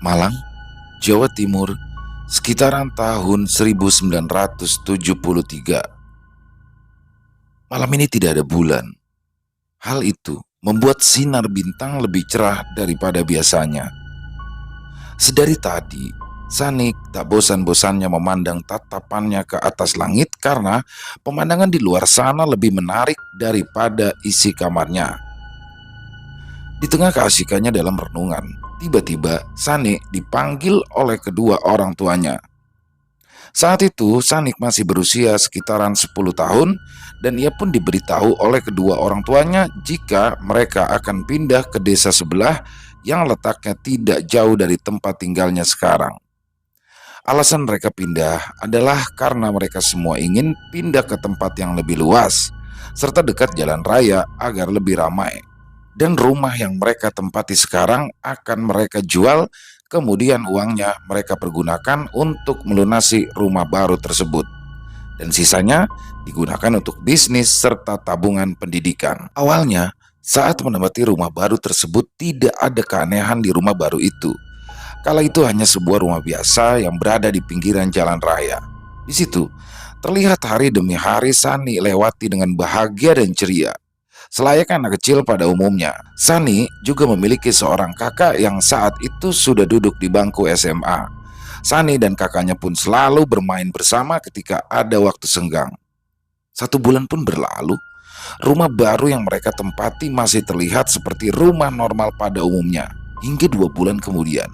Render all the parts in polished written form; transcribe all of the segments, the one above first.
Malang, Jawa Timur, sekitaran tahun 1973. Malam ini tidak ada bulan. Hal itu membuat sinar bintang lebih cerah daripada biasanya. Sedari tadi, Sanik tak bosan-bosannya memandang tatapannya ke atas langit karena pemandangan di luar sana lebih menarik daripada isi kamarnya. Di tengah keasikannya dalam renungan, tiba-tiba Sanik dipanggil oleh kedua orang tuanya. Saat itu Sanik masih berusia sekitaran 10 tahun dan ia pun diberitahu oleh kedua orang tuanya jika mereka akan pindah ke desa sebelah yang letaknya tidak jauh dari tempat tinggalnya sekarang. Alasan mereka pindah adalah karena mereka semua ingin pindah ke tempat yang lebih luas serta dekat jalan raya agar lebih ramai. Dan rumah yang mereka tempati sekarang akan mereka jual, kemudian uangnya mereka pergunakan untuk melunasi rumah baru tersebut. Dan sisanya digunakan untuk bisnis serta tabungan pendidikan. Awalnya, saat menempati rumah baru tersebut tidak ada keanehan di rumah baru itu. Kala itu hanya sebuah rumah biasa yang berada di pinggiran jalan raya. Di situ, terlihat hari demi hari Sani lewati dengan bahagia dan ceria. Selayaknya anak kecil pada umumnya, Sani juga memiliki seorang kakak yang saat itu sudah duduk di bangku SMA. Sani dan kakaknya pun selalu bermain bersama ketika ada waktu senggang. 1 bulan pun berlalu, rumah baru yang mereka tempati masih terlihat seperti rumah normal pada umumnya. Hingga 2 bulan kemudian,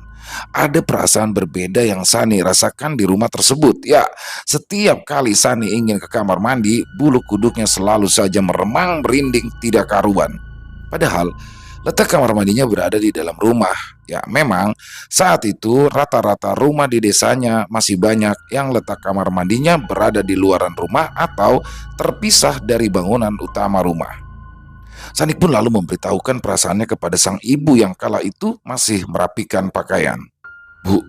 ada perasaan berbeda yang Sani rasakan di rumah tersebut. Ya, setiap kali Sani ingin ke kamar mandi, bulu kuduknya selalu saja meremang merinding tidak karuan. Padahal letak kamar mandinya berada di dalam rumah. Ya, memang saat itu rata-rata rumah di desanya masih banyak yang letak kamar mandinya berada di luaran rumah atau terpisah dari bangunan utama rumah. Sanik pun lalu memberitahukan perasaannya kepada sang ibu yang kala itu masih merapikan pakaian. "Bu,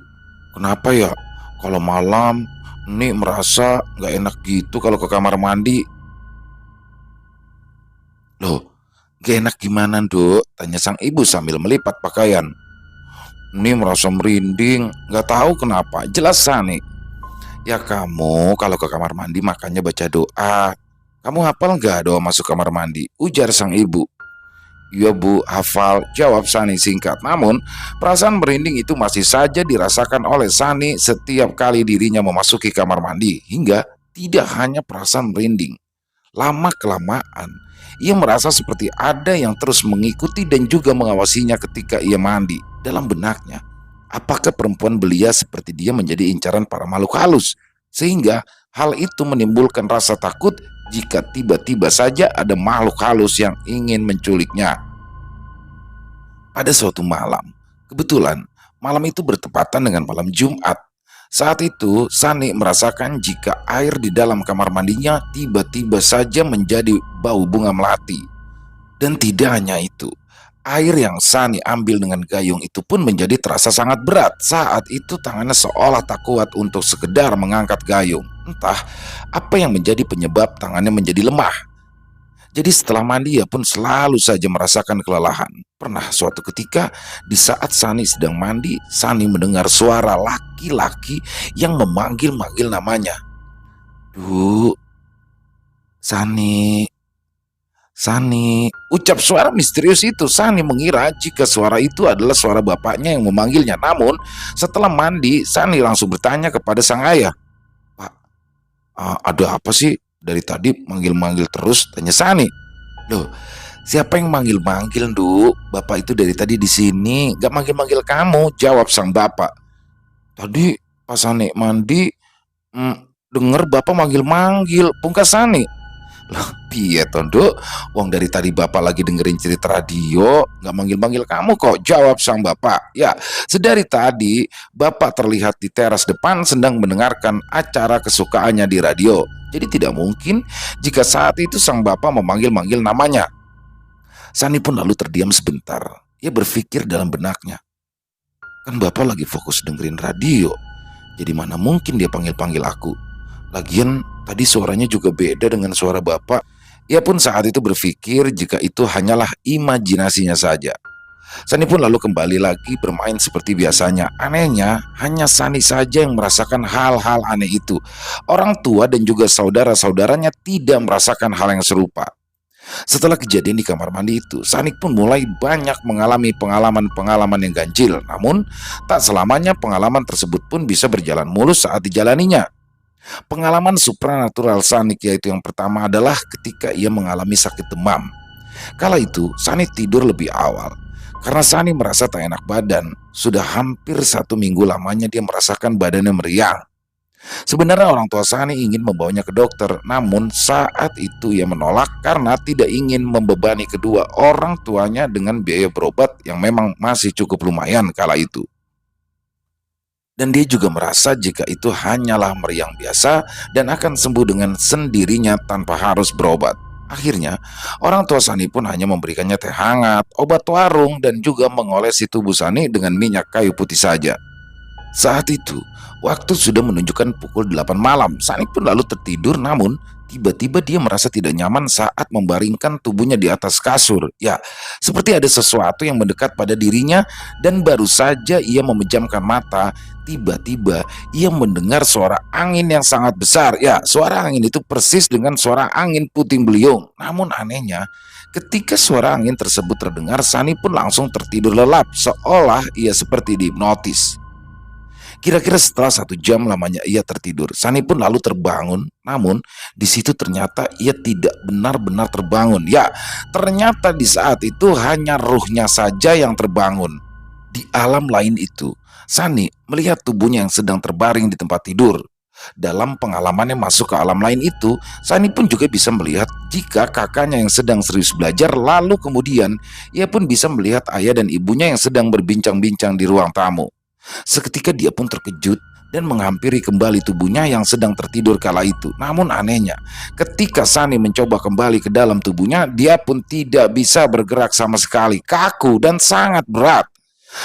kenapa ya kalau malam Nek merasa nggak enak gitu kalau ke kamar mandi?" "Loh, gak enak gimana, Dok?" tanya sang ibu sambil melipat pakaian. "Nek merasa merinding, nggak tahu kenapa." Jelas Sanik. "Ya kamu kalau ke kamar mandi makanya baca doa. Kamu hafal nggak doa masuk kamar mandi?" ujar sang ibu. "Iya Bu, hafal," jawab Sani singkat. Namun perasaan merinding itu masih saja dirasakan oleh Sani setiap kali dirinya memasuki kamar mandi. Hingga tidak hanya perasaan merinding, lama-kelamaan ia merasa seperti ada yang terus mengikuti dan juga mengawasinya ketika ia mandi. Dalam benaknya, apakah perempuan belia seperti dia menjadi incaran para makhluk halus? Sehingga hal itu menimbulkan rasa takut jika tiba-tiba saja ada makhluk halus yang ingin menculiknya. Pada suatu malam, kebetulan malam itu bertepatan dengan malam Jumat. Saat itu, Sani merasakan jika air di dalam kamar mandinya tiba-tiba saja menjadi bau bunga melati. Dan tidak hanya itu, air yang Sani ambil dengan gayung itu pun menjadi terasa sangat berat. Saat itu tangannya seolah tak kuat untuk sekedar mengangkat gayung. Entah apa yang menjadi penyebab tangannya menjadi lemah. Jadi setelah mandi ia pun selalu saja merasakan kelelahan. Pernah suatu ketika di saat Sani sedang mandi, Sani mendengar suara laki-laki yang memanggil-manggil namanya. "Du, Sani, Sani," ucap suara misterius itu. Sani mengira jika suara itu adalah suara bapaknya yang memanggilnya. Namun setelah mandi, Sani langsung bertanya kepada sang ayah. "Pak, ada apa sih? Dari tadi manggil-manggil terus," tanya Sani. "Loh, siapa yang manggil-manggil, Nduk? Bapak itu dari tadi di sini, gak manggil-manggil kamu," jawab sang bapak. "Tadi pas Sani mandi, denger bapak manggil-manggil," pungkas Sani. "Loh, piye toh, Nduk? Wong dari tadi bapak lagi dengerin cerita radio, gak manggil-manggil kamu kok," jawab sang bapak. Ya, sedari tadi bapak terlihat di teras depan sedang mendengarkan acara kesukaannya di radio. Jadi tidak mungkin jika saat itu sang bapak memanggil-manggil namanya. Sani pun lalu terdiam sebentar. Ia berpikir dalam benaknya, kan bapak lagi fokus dengerin radio, jadi mana mungkin dia panggil-panggil aku. Lagian tadi suaranya juga beda dengan suara bapak. Ia pun saat itu berpikir jika itu hanyalah imajinasinya saja. Sani pun lalu kembali lagi bermain seperti biasanya. Anehnya, hanya Sani saja yang merasakan hal-hal aneh itu. Orang tua dan juga saudara-saudaranya tidak merasakan hal yang serupa. Setelah kejadian di kamar mandi itu, Sanik pun mulai banyak mengalami pengalaman-pengalaman yang ganjil. Namun, tak selamanya pengalaman tersebut pun bisa berjalan mulus saat dijalaninya. Pengalaman supranatural Sanik yaitu yang pertama adalah ketika ia mengalami sakit demam. Kala itu, Sani tidur lebih awal. Karena Sani merasa tak enak badan, sudah hampir 1 minggu lamanya dia merasakan badannya meriang. Sebenarnya orang tua Sani ingin membawanya ke dokter, namun saat itu ia menolak karena tidak ingin membebani kedua orang tuanya dengan biaya berobat yang memang masih cukup lumayan kala itu. Dan dia juga merasa jika itu hanyalah meriang biasa dan akan sembuh dengan sendirinya tanpa harus berobat. Akhirnya, orang tua Sani pun hanya memberikannya teh hangat, obat warung, dan juga mengolesi tubuh Sani dengan minyak kayu putih saja. Saat itu, waktu sudah menunjukkan pukul 8 malam. Sani pun lalu tertidur, namun tiba-tiba dia merasa tidak nyaman saat membaringkan tubuhnya di atas kasur. Ya, seperti ada sesuatu yang mendekat pada dirinya dan baru saja ia memejamkan mata, tiba-tiba ia mendengar suara angin yang sangat besar. Ya, suara angin itu persis dengan suara angin puting beliung. Namun anehnya, ketika suara angin tersebut terdengar, Sani pun langsung tertidur lelap seolah ia seperti dihipnotis. Kira-kira setelah 1 jam lamanya ia tertidur, Sani pun lalu terbangun. Namun di situ ternyata ia tidak benar-benar terbangun. Ya, ternyata di saat itu hanya ruhnya saja yang terbangun. Di alam lain itu, Sani melihat tubuhnya yang sedang terbaring di tempat tidur. Dalam pengalamannya masuk ke alam lain itu, Sani pun juga bisa melihat jika kakaknya yang sedang serius belajar, lalu kemudian ia pun bisa melihat ayah dan ibunya yang sedang berbincang-bincang di ruang tamu. Seketika dia pun terkejut dan menghampiri kembali tubuhnya yang sedang tertidur kala itu. Namun anehnya, ketika Sani mencoba kembali ke dalam tubuhnya, dia pun tidak bisa bergerak sama sekali, kaku dan sangat berat.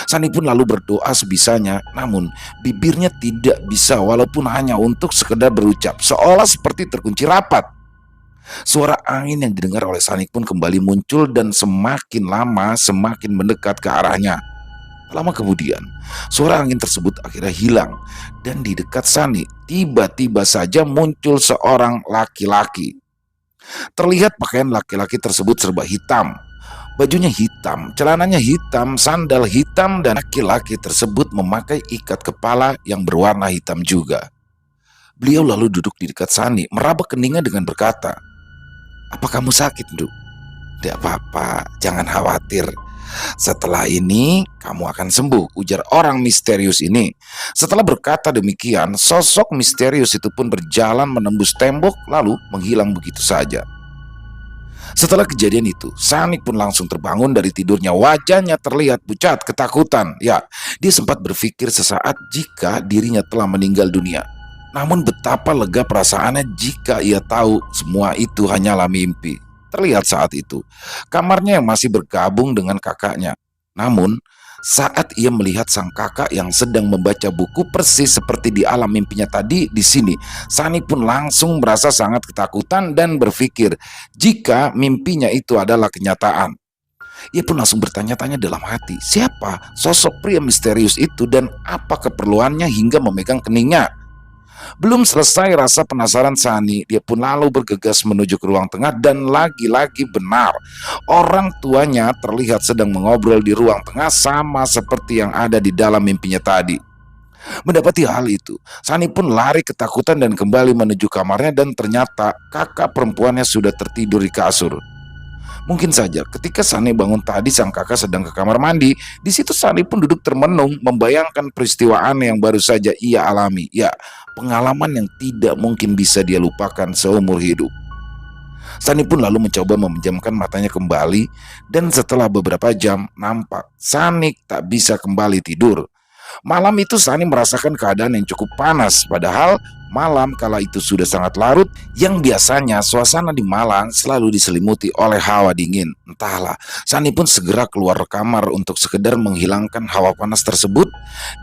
Sani pun lalu berdoa sebisanya, namun bibirnya tidak bisa walaupun hanya untuk sekedar berucap, seolah seperti terkunci rapat. Suara angin yang didengar oleh Sani pun kembali muncul dan semakin lama semakin mendekat ke arahnya. Lama kemudian, suara angin tersebut akhirnya hilang dan di dekat Sani tiba-tiba saja muncul seorang laki-laki. Terlihat pakaian laki-laki tersebut serba hitam. Bajunya hitam, celananya hitam, sandal hitam, dan laki-laki tersebut memakai ikat kepala yang berwarna hitam juga. Beliau lalu duduk di dekat Sani, meraba keningnya dengan berkata, "Apa kamu sakit, Nduk?" "Tidak apa-apa, jangan khawatir. Setelah ini kamu akan sembuh," ujar orang misterius ini. Setelah berkata demikian, sosok misterius itu pun berjalan menembus tembok lalu menghilang begitu saja. Setelah kejadian itu, Sani pun langsung terbangun dari tidurnya. Wajahnya terlihat pucat, ketakutan. Ya, dia sempat berpikir sesaat jika dirinya telah meninggal dunia. Namun betapa lega perasaannya jika ia tahu semua itu hanyalah mimpi. Terlihat saat itu, kamarnya yang masih bergabung dengan kakaknya. Namun, saat ia melihat sang kakak yang sedang membaca buku persis seperti di alam mimpinya tadi di sini, Sani pun langsung merasa sangat ketakutan dan berpikir jika mimpinya itu adalah kenyataan. Ia pun langsung bertanya-tanya dalam hati, siapa sosok pria misterius itu dan apa keperluannya hingga memegang keningnya. Belum selesai rasa penasaran Sani, dia pun lalu bergegas menuju ke ruang tengah dan lagi-lagi benar. Orang tuanya terlihat sedang mengobrol di ruang tengah sama seperti yang ada di dalam mimpinya tadi. Mendapati hal itu, Sani pun lari ketakutan dan kembali menuju kamarnya dan ternyata kakak perempuannya sudah tertidur di kasur. Mungkin saja ketika Sani bangun tadi sang kakak sedang ke kamar mandi. Di situ Sani pun duduk termenung membayangkan peristiwa aneh yang baru saja ia alami. Ya, pengalaman yang tidak mungkin bisa dia lupakan seumur hidup. Sani pun lalu mencoba memejamkan matanya kembali dan setelah beberapa jam nampak Sani tak bisa kembali tidur. Malam itu Sani merasakan keadaan yang cukup panas, padahal malam kala itu sudah sangat larut. Yang biasanya suasana di Malang selalu diselimuti oleh hawa dingin. Entahlah, Sani pun segera keluar kamar untuk sekedar menghilangkan hawa panas tersebut.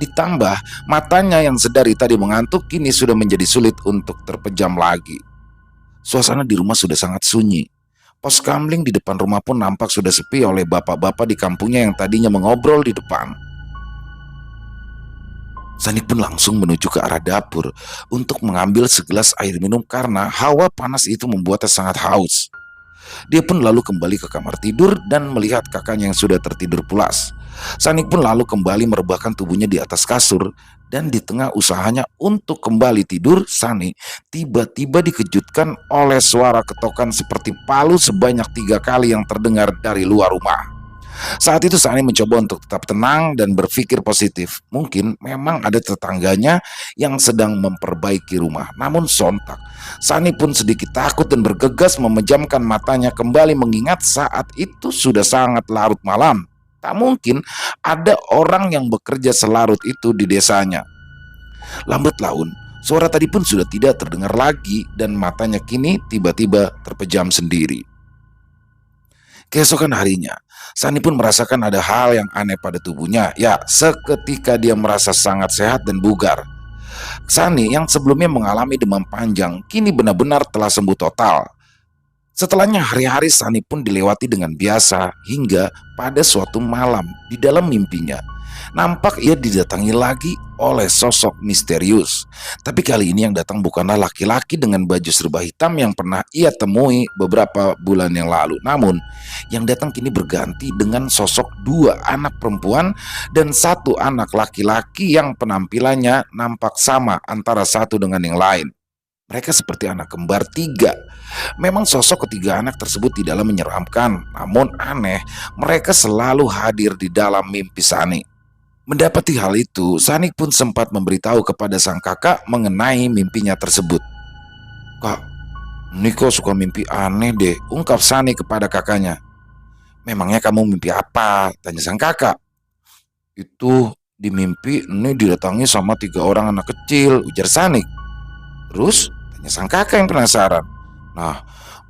Ditambah matanya yang sedari tadi mengantuk kini sudah menjadi sulit untuk terpejam lagi. Suasana di rumah sudah sangat sunyi. Pos kamling di depan rumah pun nampak sudah sepi oleh bapak-bapak di kampungnya yang tadinya mengobrol di depan. Sani pun langsung menuju ke arah dapur untuk mengambil segelas air minum karena hawa panas itu membuatnya sangat haus. Dia pun lalu kembali ke kamar tidur dan melihat kakaknya yang sudah tertidur pulas. Sanik pun lalu kembali merebahkan tubuhnya di atas kasur dan di tengah usahanya untuk kembali tidur, Sani tiba-tiba dikejutkan oleh suara ketokan seperti palu sebanyak 3 kali yang terdengar dari luar rumah. Saat itu Sani mencoba untuk tetap tenang dan berpikir positif. Mungkin memang ada tetangganya yang sedang memperbaiki rumah. Namun sontak, Sani pun sedikit takut dan bergegas memejamkan matanya kembali mengingat saat itu sudah sangat larut malam. Tak mungkin ada orang yang bekerja selarut itu di desanya. Lambat laun, suara tadi pun sudah tidak terdengar lagi dan matanya kini tiba-tiba terpejam sendiri. Keesokan harinya, Sani pun merasakan ada hal yang aneh pada tubuhnya. Ya, seketika dia merasa sangat sehat dan bugar. Sani yang sebelumnya mengalami demam panjang, kini benar-benar telah sembuh total. Setelahnya hari-hari Sani pun dilewati dengan biasa hingga pada suatu malam di dalam mimpinya. Nampak ia didatangi lagi oleh sosok misterius. Tapi kali ini yang datang bukanlah laki-laki dengan baju serba hitam yang pernah ia temui beberapa bulan yang lalu. Namun yang datang kini berganti dengan sosok 2 anak perempuan dan 1 anak laki-laki yang penampilannya nampak sama antara satu dengan yang lain. Mereka seperti anak kembar 3. Memang sosok ketiga anak tersebut tidaklah menyeramkan, namun aneh, mereka selalu hadir di dalam mimpi Sani. Mendapati hal itu, Sani pun sempat memberitahu kepada sang kakak mengenai mimpinya tersebut. "Kak, Niko suka mimpi aneh deh," ungkap Sani kepada kakaknya. "Memangnya kamu mimpi apa?" tanya sang kakak. "Itu di mimpi ini didatangi sama 3 orang anak kecil," ujar Sani. "Terus?" tanya sang kakak yang penasaran. "Nah,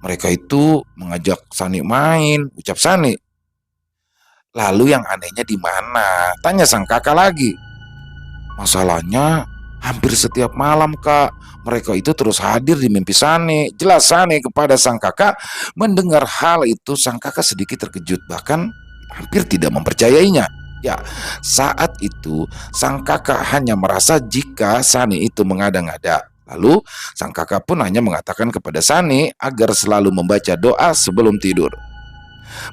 mereka itu mengajak Sani main," ucap Sani. "Lalu yang anehnya di mana?" tanya sang kakak lagi. "Masalahnya hampir setiap malam, Kak. Mereka itu terus hadir di mimpi Sani," jelas Sani kepada sang kakak. Mendengar hal itu, sang kakak sedikit terkejut, bahkan hampir tidak mempercayainya. Ya, saat itu sang kakak hanya merasa jika Sani itu mengada-ngada. Lalu sang kakak pun hanya mengatakan kepada Sani agar selalu membaca doa sebelum tidur.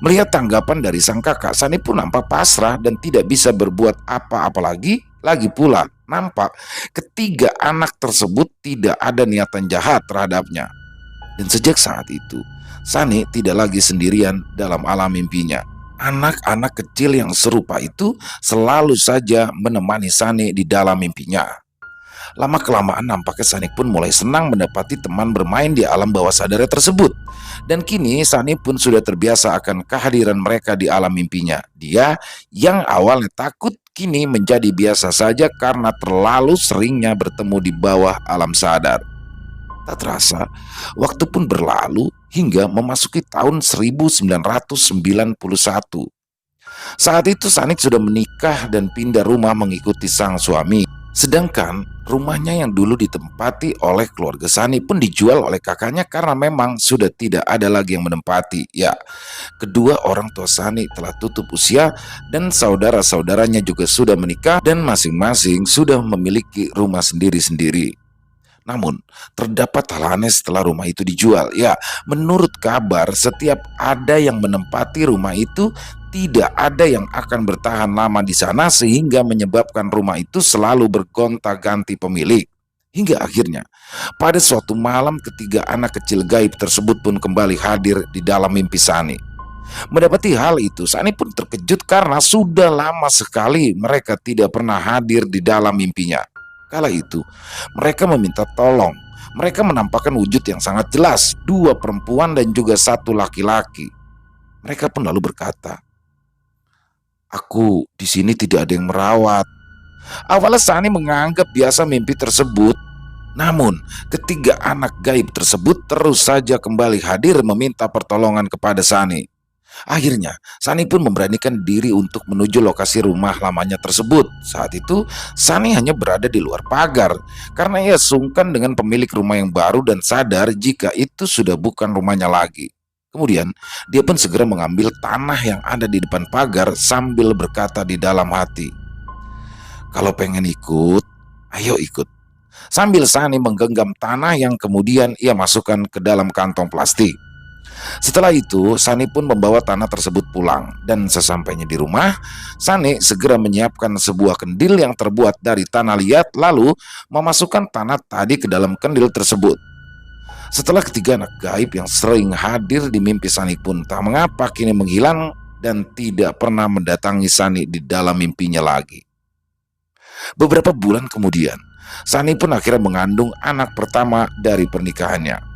Melihat tanggapan dari sang kakak, Sani pun nampak pasrah dan tidak bisa berbuat apa-apa lagi. Lagi pula, nampak ketiga anak tersebut tidak ada niatan jahat terhadapnya. Dan sejak saat itu, Sani tidak lagi sendirian dalam alam mimpinya. Anak-anak kecil yang serupa itu selalu saja menemani Sani di dalam mimpinya. Lama-kelamaan nampaknya Sani pun mulai senang mendapati teman bermain di alam bawah sadarnya tersebut. Dan kini Sani pun sudah terbiasa akan kehadiran mereka di alam mimpinya. Dia yang awalnya takut kini menjadi biasa saja karena terlalu seringnya bertemu di bawah alam sadar. Tak terasa, waktu pun berlalu hingga memasuki tahun 1991. Saat itu Sanik sudah menikah dan pindah rumah mengikuti sang suami. Sedangkan rumahnya yang dulu ditempati oleh keluarga Sani pun dijual oleh kakaknya karena memang sudah tidak ada lagi yang menempati. Ya, kedua orang tua Sani telah tutup usia dan saudara-saudaranya juga sudah menikah dan masing-masing sudah memiliki rumah sendiri-sendiri. Namun, terdapat hal aneh setelah rumah itu dijual. Ya, menurut kabar, setiap ada yang menempati rumah itu, tidak ada yang akan bertahan lama di sana sehingga menyebabkan rumah itu selalu bergonta-ganti pemilik. Hingga akhirnya, pada suatu malam ketiga anak kecil gaib tersebut pun kembali hadir di dalam mimpi Sani. Mendapati hal itu, Sani pun terkejut karena sudah lama sekali mereka tidak pernah hadir di dalam mimpinya. Kala itu, mereka meminta tolong. Mereka menampakkan wujud yang sangat jelas, 2 perempuan dan juga 1 laki-laki. Mereka pun lalu berkata, "Aku di sini tidak ada yang merawat." Awalnya Sani menganggap biasa mimpi tersebut. Namun, ketiga anak gaib tersebut terus saja kembali hadir meminta pertolongan kepada Sani. Akhirnya, Sani pun memberanikan diri untuk menuju lokasi rumah lamanya tersebut. Saat itu, Sani hanya berada di luar pagar karena ia sungkan dengan pemilik rumah yang baru dan sadar jika itu sudah bukan rumahnya lagi. Kemudian, dia pun segera mengambil tanah yang ada di depan pagar sambil berkata di dalam hati, "Kalau pengen ikut, ayo ikut." Sambil Sani menggenggam tanah yang kemudian ia masukkan ke dalam kantong plastik. Setelah itu, Sani pun membawa tanah tersebut pulang, dan sesampainya di rumah, Sani segera menyiapkan sebuah kendil yang terbuat dari tanah liat, lalu memasukkan tanah tadi ke dalam kendil tersebut. Setelah ketiga anak gaib yang sering hadir di mimpi Sani pun tak mengapa kini menghilang dan tidak pernah mendatangi Sani di dalam mimpinya lagi. Beberapa bulan kemudian, Sani pun akhirnya mengandung anak pertama dari pernikahannya.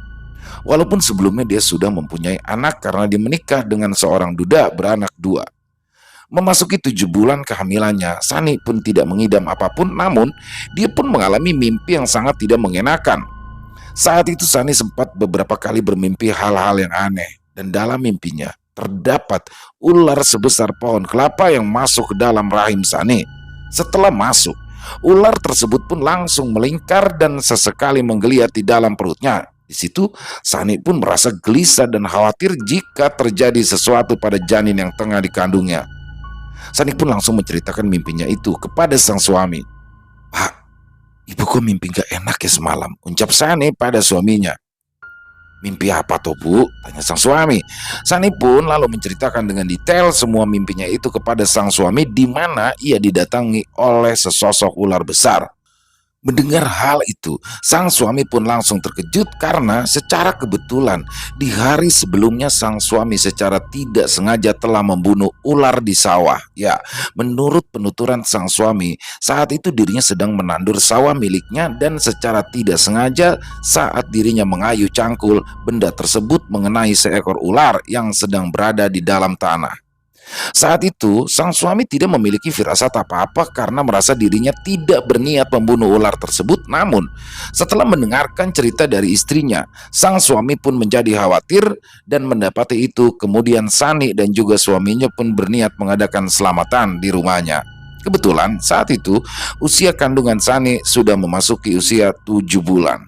Walaupun sebelumnya dia sudah mempunyai anak karena dia menikah dengan seorang duda beranak dua. Memasuki 7 bulan kehamilannya, Sani pun tidak mengidam apapun, namun dia pun mengalami mimpi yang sangat tidak mengenakan. Saat itu Sani sempat beberapa kali bermimpi hal-hal yang aneh, dan dalam mimpinya terdapat ular sebesar pohon kelapa yang masuk ke dalam rahim Sani. Setelah masuk, ular tersebut pun langsung melingkar dan sesekali menggeliat di dalam perutnya. Di situ, Sani pun merasa gelisah dan khawatir jika terjadi sesuatu pada janin yang tengah dikandungnya. Sani pun langsung menceritakan mimpinya itu kepada sang suami. "Pak, ibu kok mimpi gak enak ya semalam?" ucap Sani pada suaminya. "Mimpi apa toh bu?" tanya sang suami. Sani pun lalu menceritakan dengan detail semua mimpinya itu kepada sang suami, di mana ia didatangi oleh sesosok ular besar. Mendengar hal itu, sang suami pun langsung terkejut karena secara kebetulan di hari sebelumnya sang suami secara tidak sengaja telah membunuh ular di sawah. Ya, menurut penuturan sang suami, saat itu dirinya sedang menandur sawah miliknya dan secara tidak sengaja saat dirinya mengayuh cangkul, benda tersebut mengenai seekor ular yang sedang berada di dalam tanah. Saat itu, sang suami tidak memiliki firasat apa-apa karena merasa dirinya tidak berniat membunuh ular tersebut. Namun, setelah mendengarkan cerita dari istrinya, sang suami pun menjadi khawatir dan mendapati itu. Kemudian Sani dan juga suaminya pun berniat mengadakan selamatan di rumahnya. Kebetulan saat itu, usia kandungan Sani sudah memasuki usia 7 bulan.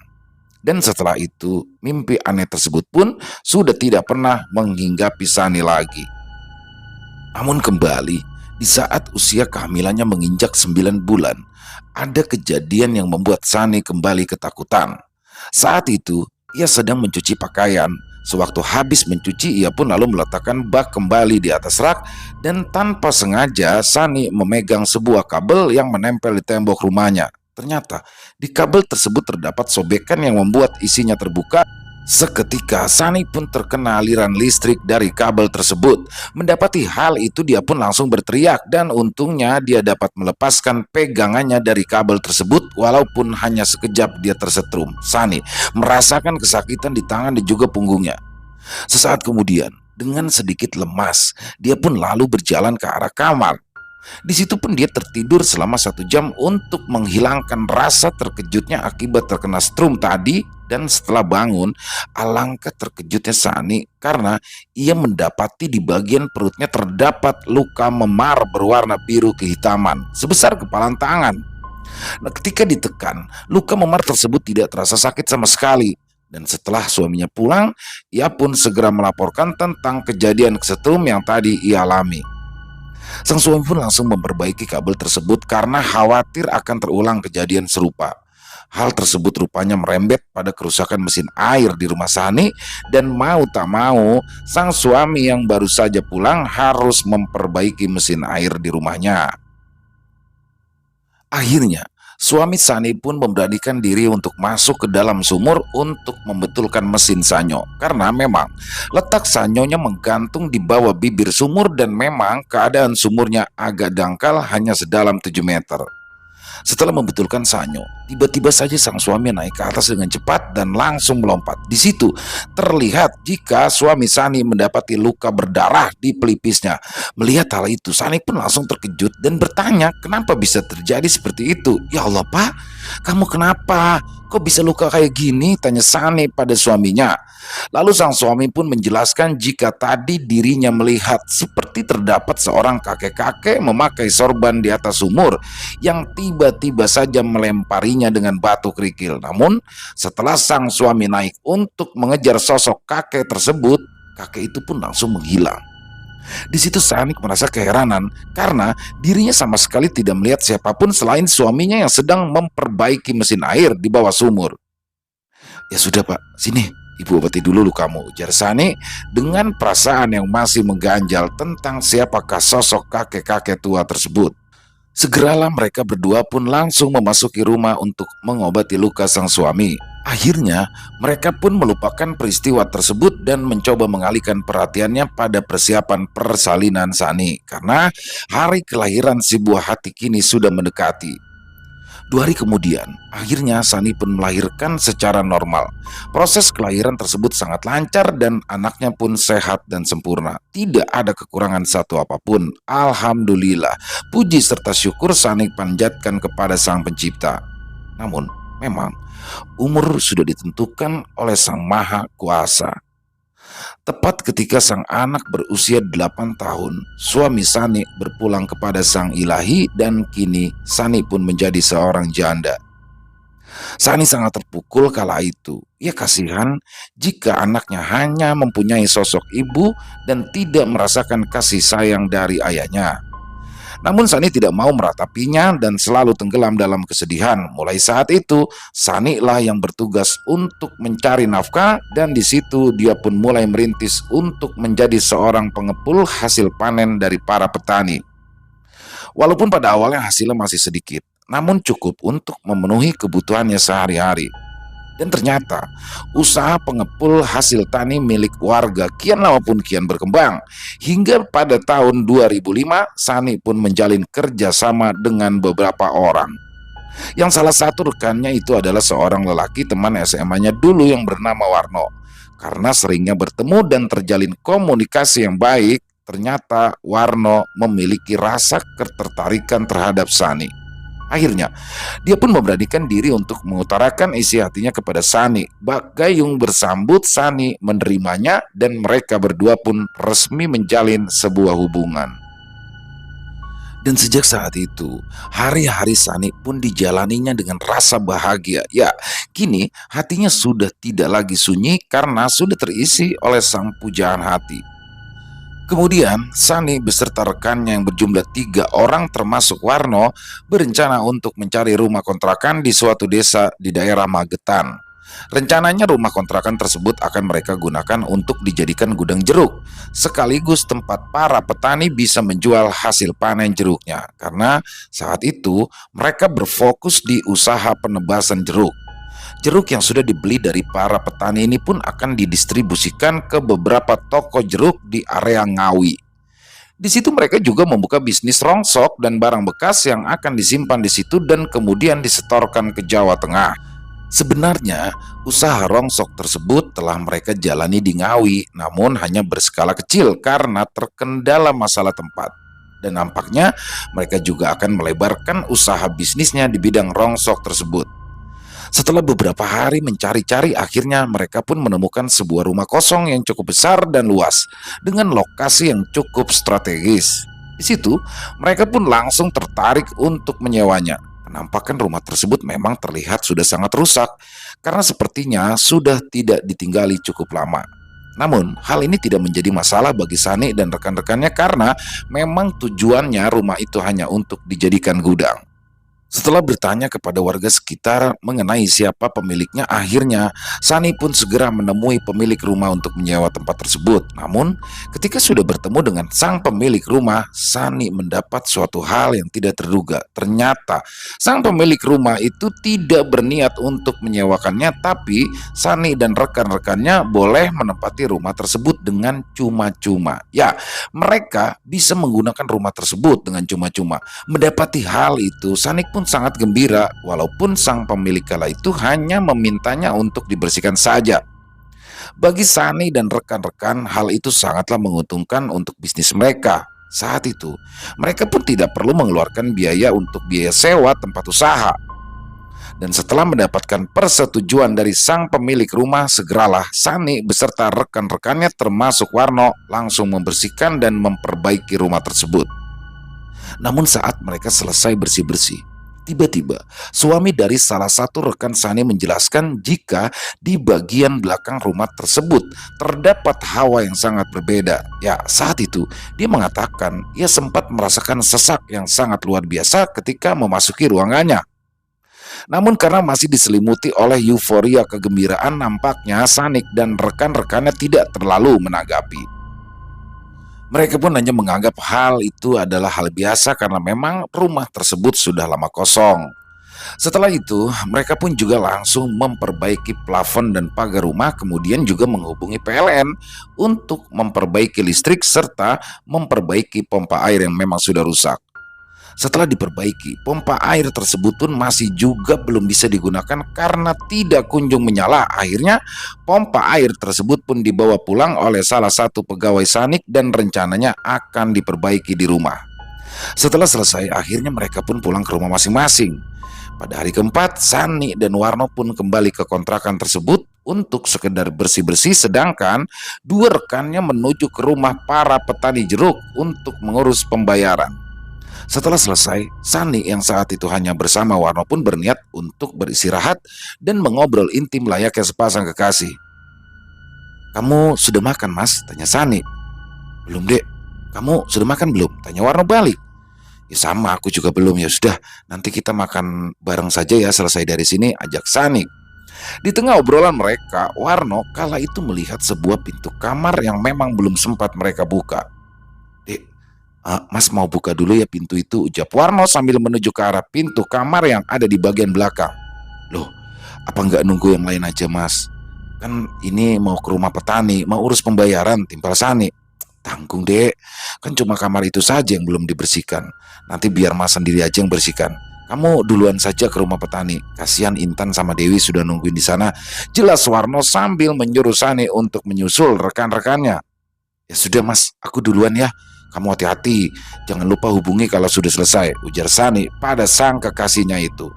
Dan setelah itu, mimpi aneh tersebut pun sudah tidak pernah menghinggapi Sani lagi. Namun kembali, di saat usia kehamilannya menginjak 9 bulan, ada kejadian yang membuat Sani kembali ketakutan. Saat itu, ia sedang mencuci pakaian. Sewaktu habis mencuci, ia pun lalu meletakkan bak kembali di atas rak, dan tanpa sengaja Sani memegang sebuah kabel yang menempel di tembok rumahnya. Ternyata, di kabel tersebut terdapat sobekan yang membuat isinya terbuka. Seketika Sani pun terkena aliran listrik dari kabel tersebut. Mendapati hal itu, dia pun langsung berteriak, dan untungnya dia dapat melepaskan pegangannya dari kabel tersebut. Walaupun hanya sekejap dia tersetrum, Sani merasakan kesakitan di tangan dan juga punggungnya. Sesaat kemudian, dengan sedikit lemas, dia pun lalu berjalan ke arah kamar. Di situ pun dia tertidur selama 1 jam untuk menghilangkan rasa terkejutnya akibat terkena strum tadi. Dan setelah bangun, alangkah terkejutnya Sani karena ia mendapati di bagian perutnya terdapat luka memar berwarna biru kehitaman sebesar kepalan tangan. Nah, ketika ditekan, luka memar tersebut tidak terasa sakit sama sekali. Dan setelah suaminya pulang, ia pun segera melaporkan tentang kejadian kesetrum yang tadi ia alami. Sang suami pun langsung memperbaiki kabel tersebut karena khawatir akan terulang kejadian serupa. Hal tersebut rupanya merembet pada kerusakan mesin air di rumah Sani, dan mau tak mau, sang suami yang baru saja pulang harus memperbaiki mesin air di rumahnya. Akhirnya, suami Sani pun memberanikan diri untuk masuk ke dalam sumur untuk membetulkan mesin sanyo. Karena memang letak sanyonya menggantung di bawah bibir sumur, dan memang keadaan sumurnya agak dangkal, hanya sedalam 7 meter. Setelah membetulkan sanyo, tiba-tiba saja sang suami naik ke atas dengan cepat dan langsung melompat. Di situ terlihat jika suami Sani mendapati luka berdarah di pelipisnya. Melihat hal itu, Sani pun langsung terkejut dan bertanya kenapa bisa terjadi seperti itu. "Ya Allah Pak, kamu kenapa? Kok bisa luka kayak gini?" tanya Sani pada suaminya. Lalu sang suami pun menjelaskan jika tadi dirinya melihat seperti terdapat seorang kakek-kakek memakai sorban di atas sumur yang tiba-tiba saja melemparinya dengan batu kerikil. Namun setelah sang suami naik untuk mengejar sosok kakek tersebut, kakek itu pun langsung menghilang. Di situ Sanik merasa keheranan karena dirinya sama sekali tidak melihat siapapun selain suaminya yang sedang memperbaiki mesin air di bawah sumur. "Ya sudah Pak, sini ibu obati dulu lukamu," ujar Sani dengan perasaan yang masih mengganjal tentang siapakah sosok kakek-kakek tua tersebut. Segeralah mereka berdua pun langsung memasuki rumah untuk mengobati luka sang suami. Akhirnya, mereka pun melupakan peristiwa tersebut dan mencoba mengalihkan perhatiannya pada persiapan persalinan Sani karena hari kelahiran si buah hati kini sudah mendekati. 2 hari kemudian, akhirnya Sani pun melahirkan secara normal. Proses kelahiran tersebut sangat lancar dan anaknya pun sehat dan sempurna. Tidak ada kekurangan satu apapun. Alhamdulillah, puji serta syukur Sani panjatkan kepada Sang Pencipta. Namun, memang umur sudah ditentukan oleh Sang Maha Kuasa. Tepat ketika sang anak berusia 8 tahun, suami Sani berpulang kepada sang ilahi dan kini Sani pun menjadi seorang janda. Sani sangat terpukul kala itu. Ia kasihan jika anaknya hanya mempunyai sosok ibu dan tidak merasakan kasih sayang dari ayahnya. Namun Sani tidak mau meratapinya dan selalu tenggelam dalam kesedihan. Mulai saat itu, Sani lah yang bertugas untuk mencari nafkah dan di situ dia pun mulai merintis untuk menjadi seorang pengepul hasil panen dari para petani. Walaupun pada awalnya hasilnya masih sedikit, namun cukup untuk memenuhi kebutuhannya sehari-hari. Dan ternyata usaha pengepul hasil tani milik warga kian lama pun kian berkembang. Hingga pada tahun 2005 Sani pun menjalin kerjasama dengan beberapa orang. Yang salah satu rekannya itu adalah seorang lelaki teman SMA-nya dulu yang bernama Warno. Karena seringnya bertemu dan terjalin komunikasi yang baik, ternyata Warno memiliki rasa ketertarikan terhadap Sani. Akhirnya, dia pun memberanikan diri untuk mengutarakan isi hatinya kepada Sani. Bak Gayung bersambut Sani menerimanya dan mereka berdua pun resmi menjalin sebuah hubungan. Dan sejak saat itu, hari-hari Sani pun dijalaninya dengan rasa bahagia. Ya, kini hatinya sudah tidak lagi sunyi karena sudah terisi oleh sang pujaan hati. Kemudian, Sani beserta rekannya yang berjumlah 3 orang termasuk Warno berencana untuk mencari rumah kontrakan di suatu desa di daerah Magetan. Rencananya rumah kontrakan tersebut akan mereka gunakan untuk dijadikan gudang jeruk, sekaligus tempat para petani bisa menjual hasil panen jeruknya. Karena saat itu mereka berfokus di usaha penebasan jeruk. Jeruk yang sudah dibeli dari para petani ini pun akan didistribusikan ke beberapa toko jeruk di area Ngawi. Di situ mereka juga membuka bisnis rongsok dan barang bekas yang akan disimpan di situ dan kemudian disetorkan ke Jawa Tengah. Sebenarnya, usaha rongsok tersebut telah mereka jalani di Ngawi, namun hanya berskala kecil karena terkendala masalah tempat. Dan nampaknya mereka juga akan melebarkan usaha bisnisnya di bidang rongsok tersebut. Setelah beberapa hari mencari-cari, akhirnya mereka pun menemukan sebuah rumah kosong yang cukup besar dan luas dengan lokasi yang cukup strategis. Di situ, mereka pun langsung tertarik untuk menyewanya. Penampakan rumah tersebut memang terlihat sudah sangat rusak karena sepertinya sudah tidak ditinggali cukup lama. Namun, hal ini tidak menjadi masalah bagi Sani dan rekan-rekannya karena memang tujuannya rumah itu hanya untuk dijadikan gudang. Setelah bertanya kepada warga sekitar mengenai siapa pemiliknya, akhirnya Sani pun segera menemui pemilik rumah untuk menyewa tempat tersebut. Namun, ketika sudah bertemu dengan sang pemilik rumah, Sani mendapat suatu hal yang tidak terduga. Ternyata, sang pemilik rumah itu tidak berniat untuk menyewakannya, tapi Sani dan rekan-rekannya boleh menempati rumah tersebut dengan cuma-cuma. Ya, mereka bisa menggunakan rumah tersebut dengan cuma-cuma. Mendapati hal itu, Sani pun sangat gembira walaupun sang pemilik kala itu hanya memintanya untuk dibersihkan saja. Bagi Sani dan rekan-rekan, hal itu sangatlah menguntungkan untuk bisnis mereka. Saat itu, mereka pun tidak perlu mengeluarkan biaya untuk biaya sewa tempat usaha. Dan setelah mendapatkan persetujuan dari sang pemilik rumah, segeralah Sani beserta rekan-rekannya termasuk Warno langsung membersihkan dan memperbaiki rumah tersebut. Namun saat mereka selesai bersih-bersih, Tiba-tiba, suami dari salah satu rekan Sani menjelaskan jika di bagian belakang rumah tersebut terdapat hawa yang sangat berbeda. Ya, saat itu dia mengatakan ia sempat merasakan sesak yang sangat luar biasa ketika memasuki ruangannya. Namun karena masih diselimuti oleh euforia kegembiraan, nampaknya Sanik dan rekan-rekannya tidak terlalu menanggapi. Mereka pun hanya menganggap hal itu adalah hal biasa karena memang rumah tersebut sudah lama kosong. Setelah itu, mereka pun juga langsung memperbaiki plafon dan pagar rumah, kemudian juga menghubungi PLN untuk memperbaiki listrik serta memperbaiki pompa air yang memang sudah rusak. Setelah diperbaiki, pompa air tersebut pun masih juga belum bisa digunakan karena tidak kunjung menyala. Akhirnya, pompa air tersebut pun dibawa pulang oleh salah satu pegawai Sanik dan rencananya akan diperbaiki di rumah. Setelah selesai, akhirnya mereka pun pulang ke rumah masing-masing. Pada hari keempat, Sani dan Warno pun kembali ke kontrakan tersebut untuk sekedar bersih-bersih, sedangkan dua rekannya menuju ke rumah para petani jeruk untuk mengurus pembayaran. Setelah selesai, Sani yang saat itu hanya bersama Warno pun berniat untuk beristirahat dan mengobrol intim layaknya sepasang kekasih. "Kamu sudah makan, Mas?" tanya Sani. "Belum, Dek." "Kamu sudah makan belum?" tanya Warno balik. "Ya sama, aku juga belum." "Ya sudah, nanti kita makan bareng saja ya selesai dari sini," ajak Sani. Di tengah obrolan mereka, Warno kala itu melihat sebuah pintu kamar yang memang belum sempat mereka buka. "Dek, Mas mau buka dulu ya pintu itu," ucap Warno sambil menuju ke arah pintu kamar yang ada di bagian belakang. "Loh, apa nggak nunggu yang lain aja, Mas? Kan ini mau ke rumah petani, mau urus pembayaran," timpal Sani. "Tanggung, Dek, kan cuma kamar itu saja yang belum dibersihkan. Nanti biar Mas sendiri aja yang bersihkan. Kamu duluan saja ke rumah petani. Kasihan Intan sama Dewi sudah nungguin di sana," jelas Warno sambil menyuruh Sani untuk menyusul rekan-rekannya. "Ya sudah, Mas, aku duluan ya. Kamu hati-hati, jangan lupa hubungi kalau sudah selesai," ujar Sani pada sang kekasihnya itu.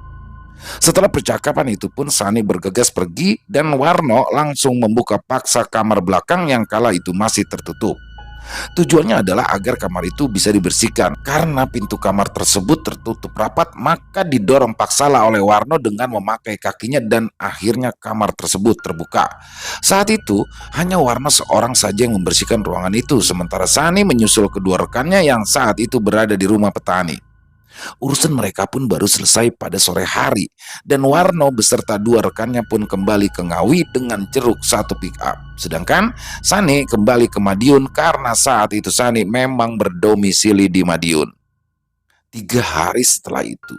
Setelah percakapan itu pun Sani bergegas pergi dan Warno langsung membuka paksa kamar belakang yang kala itu masih tertutup. Tujuannya adalah agar kamar itu bisa dibersihkan. Karena pintu kamar tersebut tertutup rapat, maka didorong paksalah oleh Warno dengan memakai kakinya dan akhirnya kamar tersebut terbuka. Saat itu hanya Warno seorang saja yang membersihkan ruangan itu, sementara Sani menyusul kedua rekannya yang saat itu berada di rumah petani. Urusan mereka pun baru selesai pada sore hari dan Warno beserta dua rekannya pun kembali ke Ngawi dengan jeruk satu pick up. Sedangkan Sani kembali ke Madiun karena saat itu Sani memang berdomisili di Madiun. 3 hari setelah itu,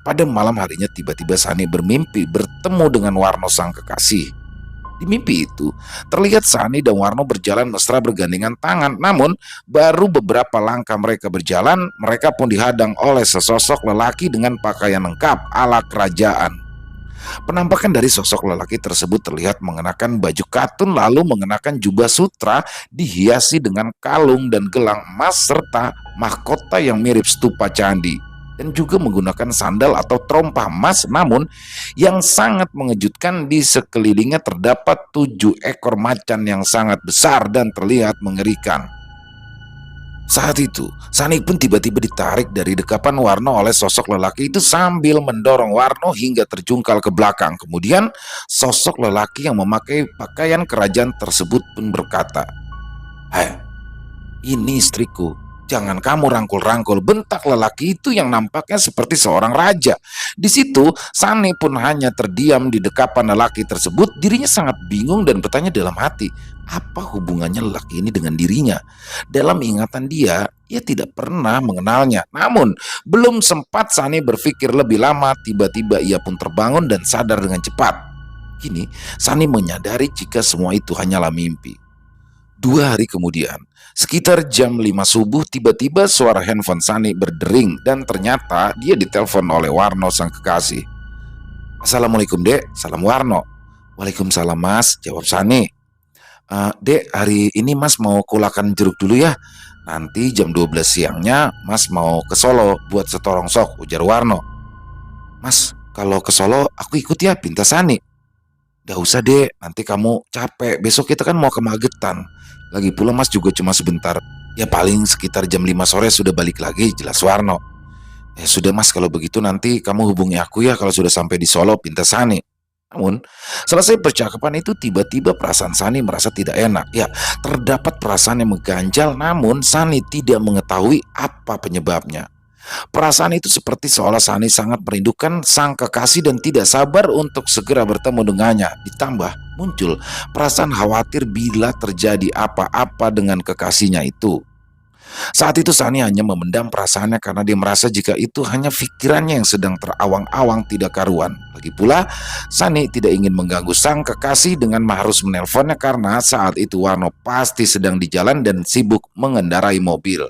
pada malam harinya tiba-tiba Sani bermimpi bertemu dengan Warno sang kekasih. Di mimpi itu, terlihat Sani dan Warno berjalan mesra bergandengan tangan. Namun, baru beberapa langkah mereka berjalan, mereka pun dihadang oleh sesosok lelaki dengan pakaian lengkap ala kerajaan. Penampakan dari sosok lelaki tersebut terlihat mengenakan baju katun lalu mengenakan jubah sutra dihiasi dengan kalung dan gelang emas serta mahkota yang mirip stupa candi, dan juga menggunakan sandal atau trompa emas. Namun yang sangat mengejutkan, di sekelilingnya terdapat 7 ekor macan yang sangat besar dan terlihat mengerikan. Saat itu, Sani pun tiba-tiba ditarik dari dekapan Warno oleh sosok lelaki itu sambil mendorong Warno hingga terjungkal ke belakang. Kemudian, sosok lelaki yang memakai pakaian kerajaan tersebut pun berkata, "Hai, ini istriku. Jangan kamu rangkul-rangkul," bentak lelaki itu yang nampaknya seperti seorang raja. Di situ, Sani pun hanya terdiam di dekapan lelaki tersebut. Dirinya sangat bingung dan bertanya dalam hati, apa hubungannya lelaki ini dengan dirinya? Dalam ingatan dia, ia tidak pernah mengenalnya. Namun, belum sempat Sani berpikir lebih lama, tiba-tiba ia pun terbangun dan sadar dengan cepat. Kini, Sani menyadari jika semua itu hanyalah mimpi. 2 hari kemudian, sekitar jam 5 subuh, tiba-tiba suara handphone Sani berdering dan ternyata dia ditelepon oleh Warno sang kekasih. "Assalamualaikum, Dek," salam Warno. "Waalaikumsalam, Mas," jawab Sani. Dek, hari ini Mas mau kulakan jeruk dulu ya. Nanti jam 12 siangnya Mas mau ke Solo buat setorong sok," ujar Warno. "Mas, kalau ke Solo aku ikut ya," pinta Sani. "Gak usah, Dek, nanti kamu capek. Besok kita kan mau ke Magetan. Lagi pula Mas juga cuma sebentar. Ya paling sekitar jam 5 sore sudah balik lagi," jelas Warno. Ya sudah Mas, kalau begitu nanti kamu hubungi aku ya kalau sudah sampai di Solo, pinta Sani. Namun, selesai percakapan itu tiba-tiba perasaan Sani merasa tidak enak. Ya, terdapat perasaan yang mengganjal namun Sani tidak mengetahui apa penyebabnya. Perasaan itu seperti seolah Sani sangat merindukan sang kekasih dan tidak sabar untuk segera bertemu dengannya. Ditambah muncul perasaan khawatir bila terjadi apa-apa dengan kekasihnya itu. Saat itu Sani hanya memendam perasaannya karena dia merasa jika itu hanya pikirannya yang sedang terawang-awang tidak karuan. Lagi pula, Sani tidak ingin mengganggu sang kekasih dengan harus menelponnya karena saat itu Warno pasti sedang di jalan dan sibuk mengendarai mobil.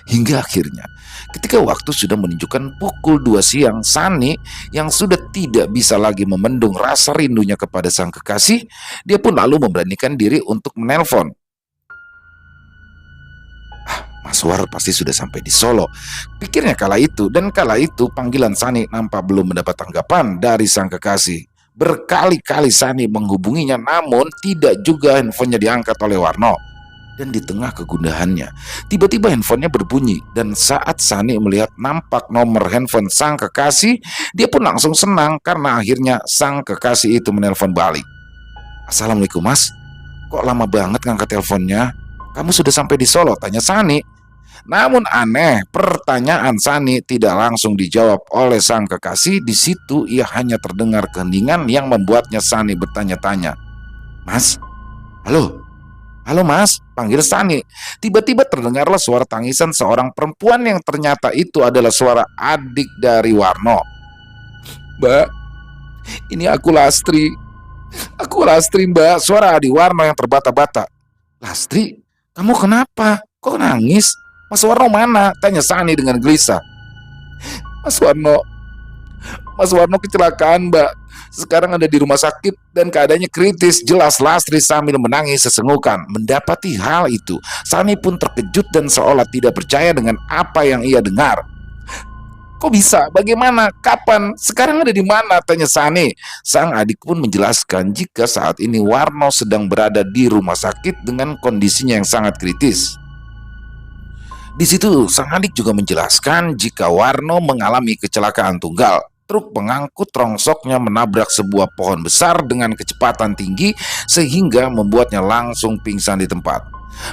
Hingga akhirnya, ketika waktu sudah menunjukkan pukul 2 siang, Sani yang sudah tidak bisa lagi memendung rasa rindunya kepada sang kekasih, dia pun lalu memberanikan diri untuk menelpon. Mas War pasti sudah sampai di Solo, pikirnya kala itu, dan kala itu panggilan Sani nampak belum mendapat tanggapan dari sang kekasih. Berkali-kali Sani menghubunginya namun tidak juga handphonenya diangkat oleh Warno. Dan di tengah kegundahannya, tiba-tiba handphonenya berbunyi dan saat Sani melihat nampak nomor handphone sang kekasih, dia pun langsung senang karena akhirnya sang kekasih itu menelpon balik. Assalamualaikum Mas, kok lama banget ngangkat teleponnya? Kamu sudah sampai di Solo? Tanya Sani. Namun aneh, pertanyaan Sani tidak langsung dijawab oleh sang kekasih. Di situ ia hanya terdengar keheningan yang membuatnya Sani bertanya-tanya. Mas? Halo? Halo Mas, panggil Sani. Tiba-tiba terdengarlah suara tangisan seorang perempuan yang ternyata itu adalah suara adik dari Warno. Mbak, ini aku Lastri. Aku Lastri Mbak, suara adik Warno yang terbata-bata. Lastri, kamu kenapa? Kok nangis? Mas Warno mana? Tanya Sani dengan gelisah. Mas Warno kecelakaan Mbak. Sekarang ada di rumah sakit dan keadaannya kritis. Jelas Lastri sambil menangis sesenggukan. Mendapati hal itu, Sani pun terkejut dan seolah tidak percaya dengan apa yang ia dengar. Kok bisa? Bagaimana? Kapan? Sekarang ada di mana? Tanya Sani. Sang adik pun menjelaskan jika saat ini Warno sedang berada di rumah sakit dengan kondisinya yang sangat kritis. Di situ sang adik juga menjelaskan jika Warno mengalami kecelakaan tunggal. Truk pengangkut rongsoknya menabrak sebuah pohon besar dengan kecepatan tinggi sehingga membuatnya langsung pingsan di tempat.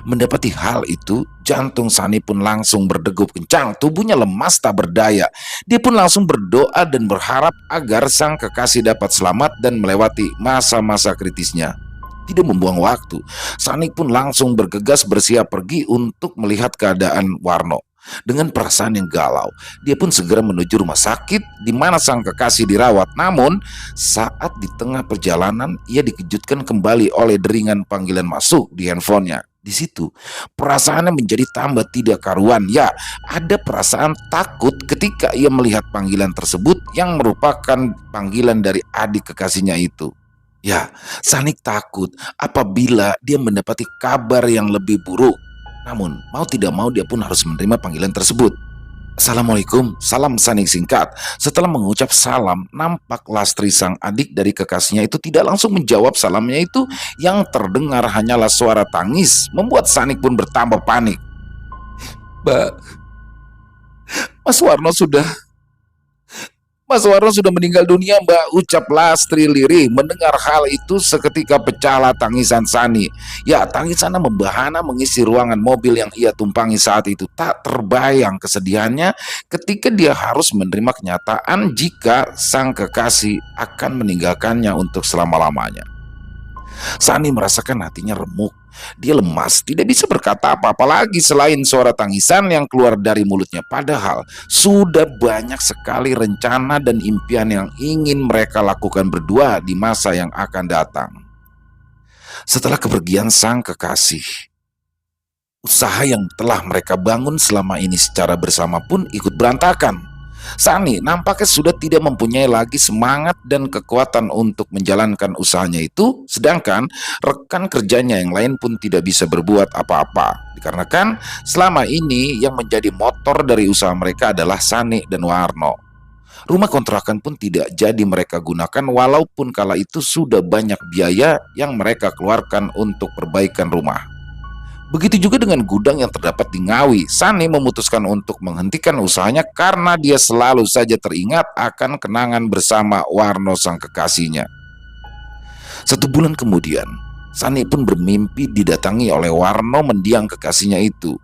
Mendapati hal itu, jantung Sani pun langsung berdegup kencang, tubuhnya lemas tak berdaya. Dia pun langsung berdoa dan berharap agar sang kekasih dapat selamat dan melewati masa-masa kritisnya. Tidak membuang waktu, Sani pun langsung bergegas bersiap pergi untuk melihat keadaan Warno. Dengan perasaan yang galau, dia pun segera menuju rumah sakit di mana sang kekasih dirawat. Namun, saat di tengah perjalanan, ia dikejutkan kembali oleh deringan panggilan masuk di handphonenya. Di situ, perasaannya menjadi tambah tidak karuan. Ya, ada perasaan takut ketika ia melihat panggilan tersebut yang merupakan panggilan dari adik kekasihnya itu. Ya, Sanik takut apabila dia mendapati kabar yang lebih buruk. Namun, mau tidak mau dia pun harus menerima panggilan tersebut. Assalamualaikum, salam Sanik singkat. Setelah mengucap salam, nampak Lastri sang adik dari kekasihnya itu tidak langsung menjawab salamnya itu. Yang terdengar hanyalah suara tangis, membuat Sanik pun bertambah panik. Mbak, Mas Warno sudah meninggal dunia Mbak, ucap Lastri lirih. Mendengar hal itu seketika pecahlah tangisan Sani. Ya, tangisannya membahana mengisi ruangan mobil yang ia tumpangi saat itu. Tak terbayang kesedihannya ketika dia harus menerima kenyataan jika sang kekasih akan meninggalkannya untuk selama-lamanya. Sani merasakan hatinya remuk. Dia lemas, tidak bisa berkata apa-apa lagi selain suara tangisan yang keluar dari mulutnya. Padahal sudah banyak sekali rencana dan impian yang ingin mereka lakukan berdua di masa yang akan datang. Setelah kepergian sang kekasih, usaha yang telah mereka bangun selama ini secara bersama pun ikut berantakan. Sani nampaknya sudah tidak mempunyai lagi semangat dan kekuatan untuk menjalankan usahanya itu, sedangkan rekan kerjanya yang lain pun tidak bisa berbuat apa-apa. Dikarenakan selama ini yang menjadi motor dari usaha mereka adalah Sani dan Warno. Rumah kontrakan pun tidak jadi mereka gunakan walaupun kala itu sudah banyak biaya yang mereka keluarkan untuk perbaikan rumah. Begitu juga dengan gudang yang terdapat di Ngawi. Sani memutuskan untuk menghentikan usahanya karena dia selalu saja teringat akan kenangan bersama Warno sang kekasihnya. 1 bulan kemudian, Sani pun bermimpi didatangi oleh Warno mendiang kekasihnya itu.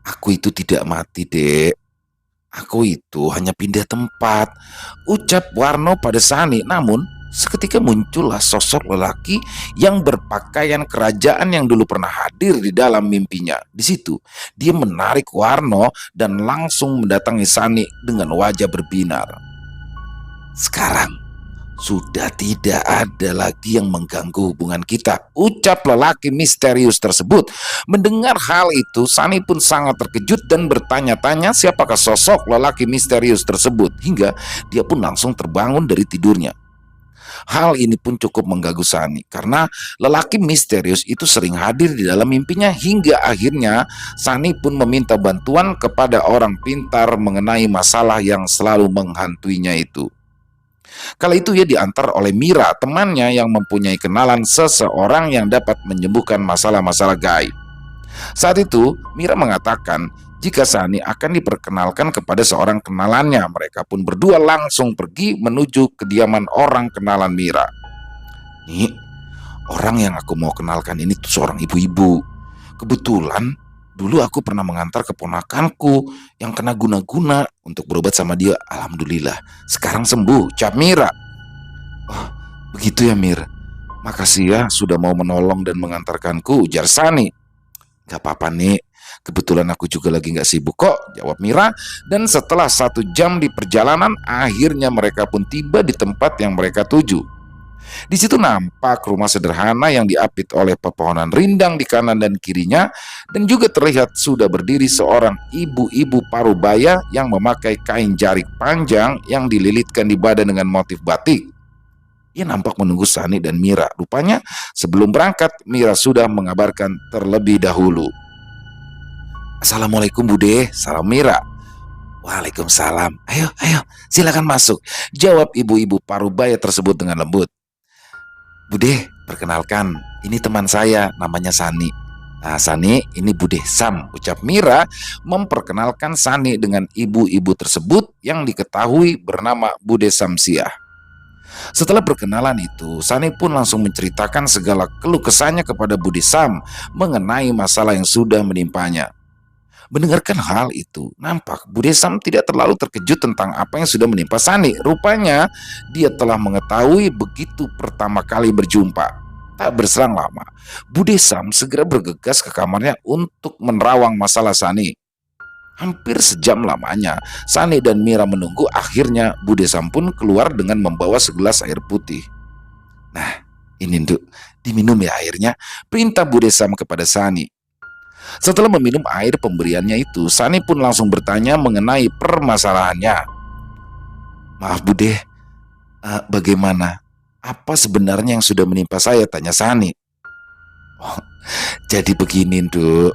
"Aku itu tidak mati, Dek. Aku itu hanya pindah tempat," ucap Warno pada Sani. Namun, seketika muncullah sosok lelaki yang berpakaian kerajaan yang dulu pernah hadir di dalam mimpinya. Di situ, dia menarik Warno dan langsung mendatangi Sani dengan wajah berbinar. "Sekarang sudah tidak ada lagi yang mengganggu hubungan kita," ucap lelaki misterius tersebut. Mendengar hal itu, Sani pun sangat terkejut dan bertanya-tanya siapakah sosok lelaki misterius tersebut, hingga dia pun langsung terbangun dari tidurnya. Hal ini pun cukup mengganggu Sani karena lelaki misterius itu sering hadir di dalam mimpinya, hingga akhirnya Sani pun meminta bantuan kepada orang pintar mengenai masalah yang selalu menghantuinya itu. Kala itu ia diantar oleh Mira, temannya yang mempunyai kenalan seseorang yang dapat menyembuhkan masalah-masalah gaib. Saat itu, Mira mengatakan jika Sani akan diperkenalkan kepada seorang kenalannya. Mereka pun berdua langsung pergi menuju kediaman orang kenalan Mira. "Nih, orang yang aku mau kenalkan ini tuh seorang ibu-ibu. Kebetulan dulu aku pernah mengantar keponakanku yang kena guna-guna untuk berobat sama dia. Alhamdulillah, sekarang sembuh," ucap Mira. "Oh, begitu ya, Mir. Makasih ya sudah mau menolong dan mengantarkanku," ujar Sani. "Gak apa-apa nih, kebetulan aku juga lagi gak sibuk kok," jawab Mira. Dan setelah 1 jam di perjalanan, akhirnya mereka pun tiba di tempat yang mereka tuju. Di situ nampak rumah sederhana yang diapit oleh pepohonan rindang di kanan dan kirinya, dan juga terlihat sudah berdiri seorang ibu-ibu parubaya yang memakai kain jarik panjang yang dililitkan di badan dengan motif batik. Ia nampak menunggu Sani dan Mira. Rupanya sebelum berangkat, Mira sudah mengabarkan terlebih dahulu. "Assalamualaikum Bude," salam Mira. "Waalaikumsalam. Ayo, ayo, silakan masuk," jawab ibu-ibu parubaya tersebut dengan lembut. "Bude, perkenalkan, ini teman saya, namanya Sani. Nah, Sani, ini Bude Sam," ucap Mira memperkenalkan Sani dengan ibu-ibu tersebut yang diketahui bernama Bude Samsiah. Setelah perkenalan itu, Sani pun langsung menceritakan segala keluh kesahnya kepada Bude Sam mengenai masalah yang sudah menimpanya. Mendengarkan hal itu, nampak Bude Sam tidak terlalu terkejut tentang apa yang sudah menimpa Sani. Rupanya dia telah mengetahui begitu pertama kali berjumpa. Tak berselang lama, Bude Sam segera bergegas ke kamarnya untuk menerawang masalah Sani. Hampir sejam lamanya, Sani dan Mira menunggu. Akhirnya Bude Sam pun keluar dengan membawa segelas air putih. "Nah, ini Nduk, diminum ya airnya," perintah Bude Sam kepada Sani. Setelah meminum air pemberiannya itu, Sani pun langsung bertanya mengenai permasalahannya. "Maaf Bude, bagaimana? Apa sebenarnya yang sudah menimpa saya?" tanya Sani. "Oh, jadi begini Nduk,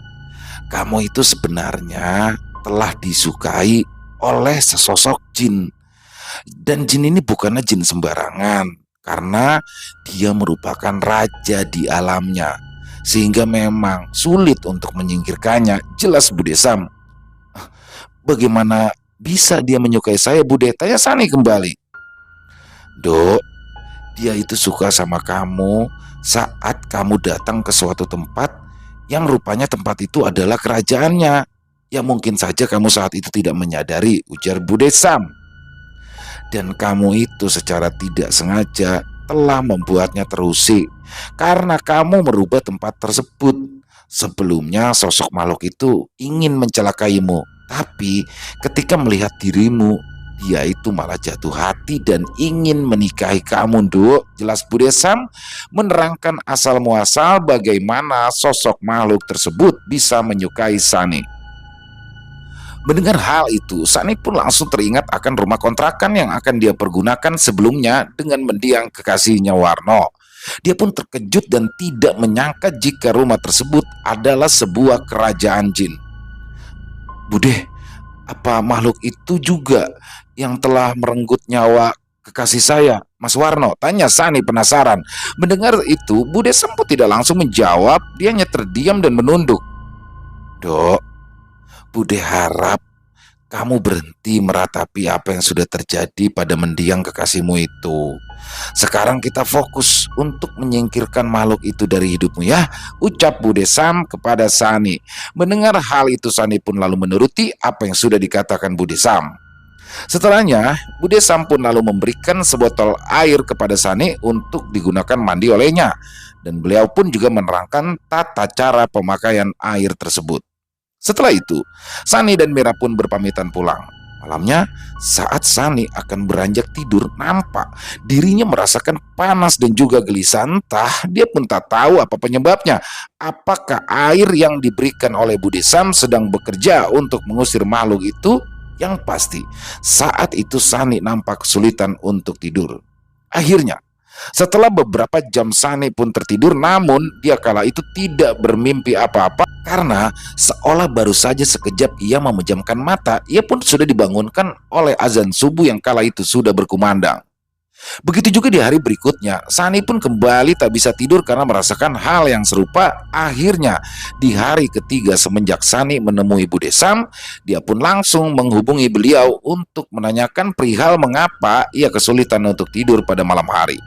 kamu itu sebenarnya telah disukai oleh sesosok jin. Dan jin ini bukanlah jin sembarangan, karena dia merupakan raja di alamnya, sehingga memang sulit untuk menyingkirkannya," jelas Bude Sam. "Bagaimana bisa dia menyukai saya Bude?" tanya Sani kembali. "Dok, dia itu suka sama kamu saat kamu datang ke suatu tempat yang rupanya tempat itu adalah kerajaannya. Ya mungkin saja kamu saat itu tidak menyadari," ujar Bude Sam. "Dan kamu itu secara tidak sengaja telah membuatnya terusik karena kamu merubah tempat tersebut. Sebelumnya sosok makhluk itu ingin mencelakaimu, tapi ketika melihat dirimu, dia itu malah jatuh hati dan ingin menikahi kamu Nduk," jelas Bude Sam menerangkan asal muasal bagaimana sosok makhluk tersebut bisa menyukai Sani. Mendengar hal itu, Sani pun langsung teringat akan rumah kontrakan yang akan dia pergunakan sebelumnya dengan mendiang kekasihnya Warno. Dia pun terkejut dan tidak menyangka jika rumah tersebut adalah sebuah kerajaan jin. "Bude, apa makhluk itu juga yang telah merenggut nyawa kekasih saya, Mas Warno?" tanya Sani penasaran. Mendengar itu, Bude Sam tidak langsung menjawab. Dia hanya terdiam dan menunduk. Dok, Bude harap kamu berhenti meratapi apa yang sudah terjadi pada mendiang kekasihmu itu. Sekarang kita fokus untuk menyingkirkan makhluk itu dari hidupmu ya, ucap Bude Sam kepada Sani. Mendengar hal itu, Sani pun lalu menuruti apa yang sudah dikatakan Bude Sam. Setelahnya, Bude Sam pun lalu memberikan sebotol air kepada Sani untuk digunakan mandi olehnya. Dan beliau pun juga menerangkan tata cara pemakaian air tersebut. Setelah itu, Sani dan Mira pun berpamitan pulang. Malamnya, saat Sani akan beranjak tidur, nampak dirinya merasakan panas dan juga gelisah. Entah dia pun tak tahu apa penyebabnya. Apakah air yang diberikan oleh Bude Sam sedang bekerja untuk mengusir makhluk itu? Yang pasti, saat itu Sani nampak kesulitan untuk tidur. Akhirnya, setelah beberapa jam Sani pun tertidur, namun dia kala itu tidak bermimpi apa-apa karena seolah baru saja sekejap ia memejamkan mata, ia pun sudah dibangunkan oleh azan subuh yang kala itu sudah berkumandang. Begitu juga di hari berikutnya, Sani pun kembali tak bisa tidur karena merasakan hal yang serupa. Akhirnya, di hari ketiga semenjak Sani menemui Bude Sam, dia pun langsung menghubungi beliau untuk menanyakan perihal mengapa ia kesulitan untuk tidur pada malam hari.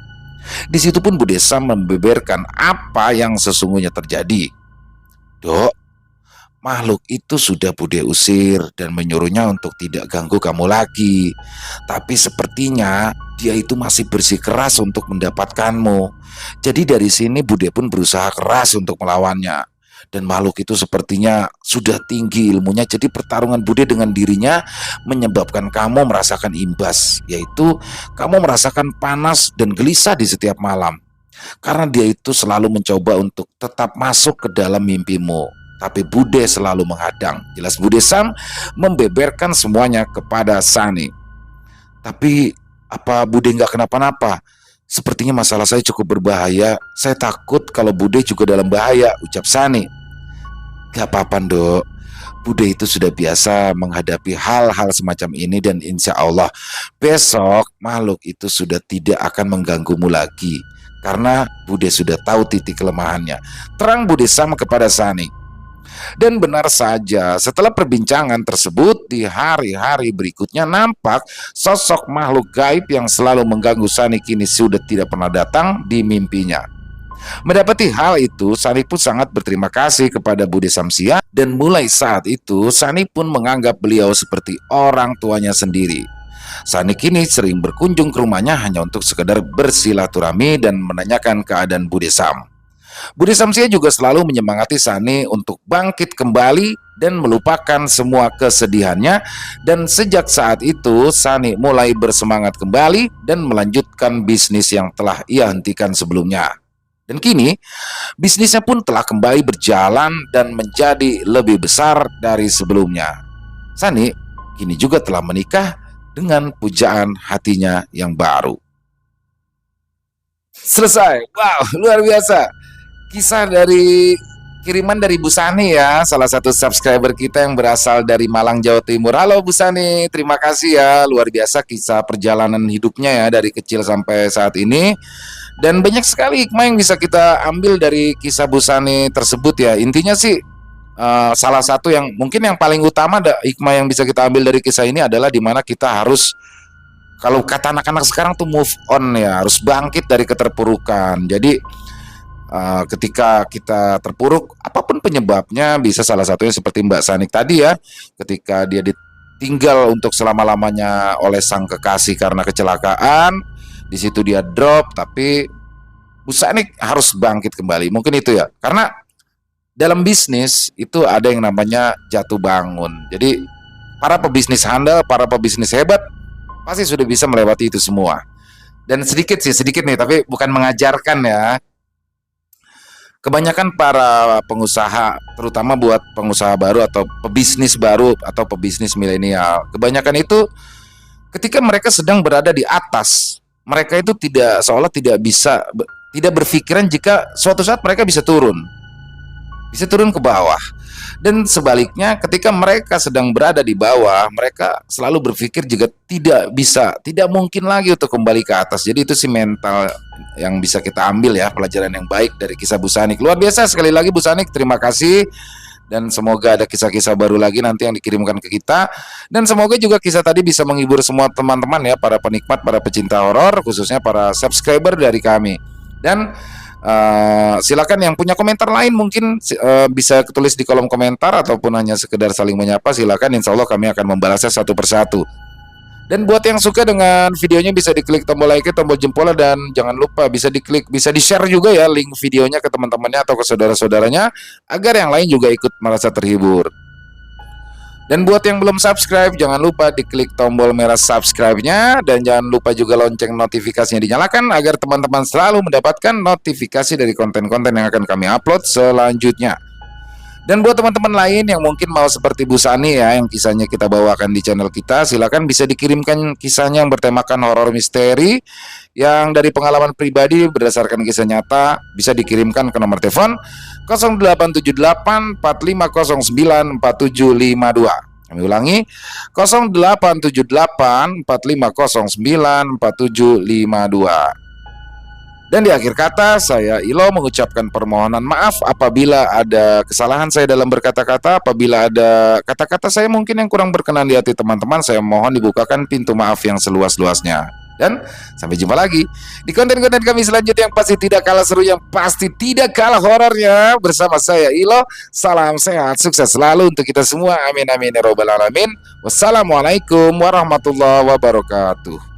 Di situ pun Bude Sam membeberkan apa yang sesungguhnya terjadi. Dok, makhluk itu sudah Bude usir dan menyuruhnya untuk tidak ganggu kamu lagi. Tapi sepertinya dia itu masih bersikeras untuk mendapatkanmu. Jadi dari sini Bude pun berusaha keras untuk melawannya. Dan makhluk itu sepertinya sudah tinggi ilmunya. Jadi pertarungan Bude dengan dirinya menyebabkan kamu merasakan imbas, yaitu kamu merasakan panas dan gelisah di setiap malam. Karena dia itu selalu mencoba untuk tetap masuk ke dalam mimpimu, tapi Bude selalu menghadang. Jelas Bude Sam membeberkan semuanya kepada Sani. Tapi apa Bude nggak kenapa-napa? Sepertinya masalah saya cukup berbahaya. Saya takut kalau Bude juga dalam bahaya, ucap Sani. Gak apa-apa Dok, Bude itu sudah biasa menghadapi hal-hal semacam ini dan insya Allah besok makhluk itu sudah tidak akan mengganggumu lagi. Karena Bude sudah tahu titik kelemahannya, terang Bude Sam kepada Sani. Dan benar saja, setelah perbincangan tersebut, di hari-hari berikutnya nampak sosok makhluk gaib yang selalu mengganggu Sani kini sudah tidak pernah datang di mimpinya. Mendapati hal itu, Sani pun sangat berterima kasih kepada Bude Samsia, dan mulai saat itu Sani pun menganggap beliau seperti orang tuanya sendiri. Sani kini sering berkunjung ke rumahnya hanya untuk sekedar bersilaturahmi dan menanyakan keadaan Bude Sam. Bude Samsia juga selalu menyemangati Sani untuk bangkit kembali dan melupakan semua kesedihannya. Dan sejak saat itu Sani mulai bersemangat kembali dan melanjutkan bisnis yang telah ia hentikan sebelumnya. Dan kini bisnisnya pun telah kembali berjalan dan menjadi lebih besar dari sebelumnya. Sani kini juga telah menikah dengan pujaan hatinya yang baru. Selesai. Wow, luar biasa. Kisah dari kiriman dari Bu Sani ya, salah satu subscriber kita yang berasal dari Malang, Jawa Timur. Halo Bu Sani, terima kasih ya, luar biasa kisah perjalanan hidupnya ya dari kecil sampai saat ini. Dan banyak sekali hikmah yang bisa kita ambil dari kisah Bu Sani tersebut ya. Intinya sih salah satu yang mungkin yang paling utama ada hikmah yang bisa kita ambil dari kisah ini adalah dimana kita harus, kalau kata anak-anak sekarang tuh move on ya, harus bangkit dari keterpurukan. Jadi ketika kita terpuruk, apapun penyebabnya, bisa salah satunya seperti Mbak Sanik tadi ya, ketika dia ditinggal untuk selama-lamanya oleh sang kekasih karena kecelakaan, di situ dia drop, tapi Bu Sanik harus bangkit kembali. Mungkin itu ya, karena dalam bisnis itu ada yang namanya jatuh bangun. Jadi para pebisnis handal, para pebisnis hebat pasti sudah bisa melewati itu semua. Dan sedikit nih, tapi bukan mengajarkan ya. Kebanyakan para pengusaha, terutama buat pengusaha baru atau pebisnis baru atau pebisnis milenial, kebanyakan itu ketika mereka sedang berada di atas, mereka itu seolah tidak berpikiran jika suatu saat mereka bisa turun ke bawah. Dan sebaliknya, ketika mereka sedang berada di bawah, mereka selalu berpikir jika tidak mungkin lagi untuk kembali ke atas. Jadi itu sih mental yang bisa kita ambil ya, pelajaran yang baik dari kisah Bu Sanik. Luar biasa sekali lagi Bu Sanik, terima kasih. Dan semoga ada kisah-kisah baru lagi nanti yang dikirimkan ke kita. Dan semoga juga kisah tadi bisa menghibur semua teman-teman ya, para penikmat, para pecinta horor, khususnya para subscriber dari kami. Dan silakan yang punya komentar lain mungkin bisa tulis di kolom komentar ataupun hanya sekedar saling menyapa, silakan, insya Allah kami akan membalasnya satu persatu. Dan buat yang suka dengan videonya bisa diklik tombol like, tombol jempol, dan jangan lupa bisa diklik, bisa di-share juga ya link videonya ke teman-temannya atau ke saudara-saudaranya agar yang lain juga ikut merasa terhibur. Dan buat yang belum subscribe, jangan lupa diklik tombol merah subscribe-nya dan jangan lupa juga lonceng notifikasinya dinyalakan agar teman-teman selalu mendapatkan notifikasi dari konten-konten yang akan kami upload selanjutnya. Dan buat teman-teman lain yang mungkin mau seperti Bu Sani ya, yang kisahnya kita bawakan di channel kita, silakan bisa dikirimkan kisahnya yang bertemakan horor misteri yang dari pengalaman pribadi berdasarkan kisah nyata, bisa dikirimkan ke nomor telepon 0878 4509 4752. Kami ulangi 0878 4509 4752. Dan di akhir kata, saya Ilo mengucapkan permohonan maaf apabila ada kesalahan saya dalam berkata-kata. Apabila ada kata-kata saya mungkin yang kurang berkenan di hati teman-teman, saya mohon dibukakan pintu maaf yang seluas-luasnya. Dan sampai jumpa lagi di konten-konten kami selanjutnya yang pasti tidak kalah seru, yang pasti tidak kalah horornya. Bersama saya Ilo, salam sehat, sukses selalu untuk kita semua. Amin amin ya robbal alamin. Wassalamualaikum warahmatullahi wabarakatuh.